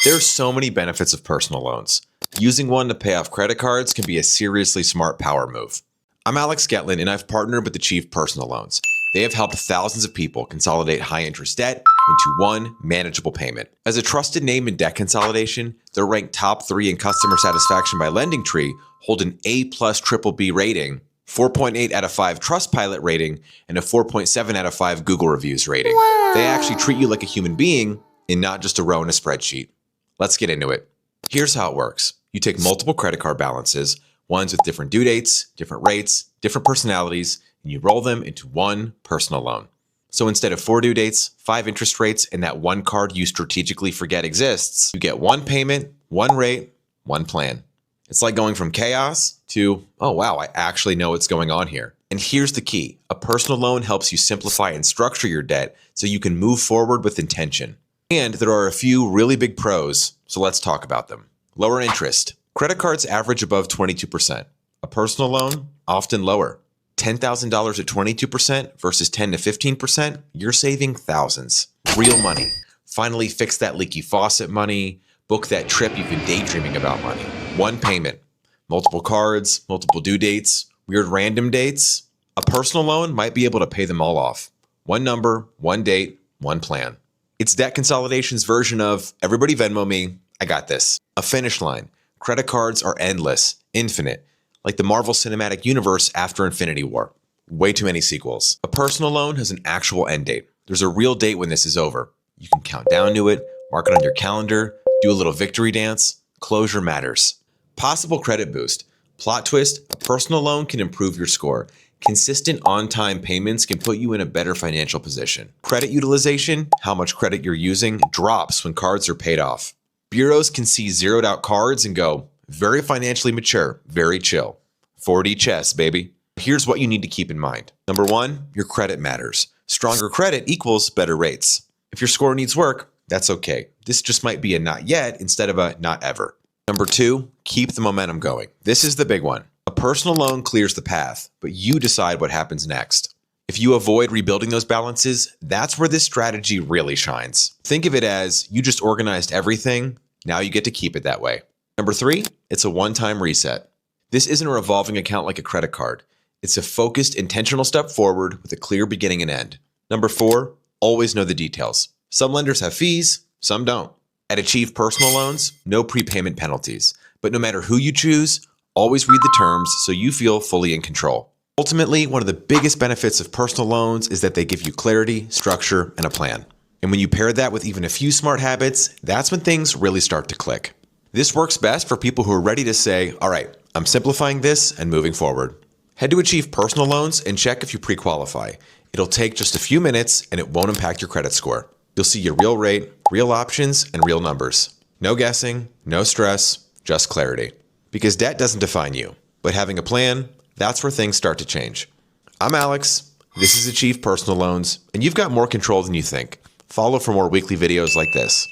There's so many benefits of personal loans. Using one to pay off credit cards can be a seriously smart power move. I'm Alex Gettlin, and I've partnered with Achieve Personal Loans. They have helped thousands of people consolidate high-interest debt into one manageable payment. As a trusted name in debt consolidation, they're ranked top 3 in customer satisfaction by LendingTree, hold an A+ BBB rating, 4.8 out of 5 Trustpilot rating, and a 4.7 out of 5 Google reviews rating. Wow. They actually treat you like a human being and not just a row in a spreadsheet. Let's get into it. Here's how it works. You take multiple credit card balances, ones with different due dates, different rates, different personalities, and you roll them into one personal loan. So instead of 4 due dates, 5 interest rates, and that one card you strategically forget exists, you get one payment, one rate, one plan. It's like going from chaos to, oh wow, I actually know what's going on here. And here's the key. A personal loan helps you simplify and structure your debt so you can move forward with intention. And there are a few really big pros, so let's talk about them. Lower interest. Credit cards average above 22%. A personal loan, often lower. $10,000 at 22% versus 10 to 15%, you're saving thousands. Real money. Finally fix that leaky faucet money. Book that trip you've been daydreaming about money. One payment. Multiple cards, multiple due dates, weird random dates. A personal loan might be able to pay them all off. One number, one date, one plan. It's debt consolidation's version of, everybody Venmo me, I got this. A finish line. Credit cards are endless, infinite, like the Marvel Cinematic Universe after Infinity War. Way too many sequels. A personal loan has an actual end date. There's a real date when this is over. You can count down to it, mark it on your calendar, do a little victory dance. Closure matters. Possible credit boost. Plot twist, a personal loan can improve your score. Consistent on-time payments can put you in a better financial position. Credit utilization, how much credit you're using, drops when cards are paid off. Bureaus can see zeroed out cards and go, very financially mature, very chill. 4D chess, baby. Here's what you need to keep in mind. Number 1, your credit matters. Stronger credit equals better rates. If your score needs work, that's okay. This just might be a not yet instead of a not ever. Number 2, keep the momentum going. This is the big one. A personal loan clears the path, but you decide what happens next. If you avoid rebuilding those balances, that's where this strategy really shines. Think of it as you just organized everything, now you get to keep it that way. Number 3, it's a one-time reset. This isn't a revolving account like a credit card. It's a focused, intentional step forward with a clear beginning and end. Number 4, always know the details. Some lenders have fees, some don't. At Achieve Personal Loans, no prepayment penalties. But no matter who you choose, always read the terms so you feel fully in control. Ultimately, one of the biggest benefits of personal loans is that they give you clarity, structure, and a plan. And when you pair that with even a few smart habits, that's when things really start to click. This works best for people who are ready to say, all right, I'm simplifying this and moving forward. Head to Achieve Personal Loans and check if you pre-qualify. It'll take just a few minutes and it won't impact your credit score. You'll see your real rate, real options, and real numbers. No guessing, no stress, just clarity. Because debt doesn't define you, but having a plan, that's where things start to change. I'm Alex, this is Achieve Personal Loans, and you've got more control than you think. Follow for more weekly videos like this.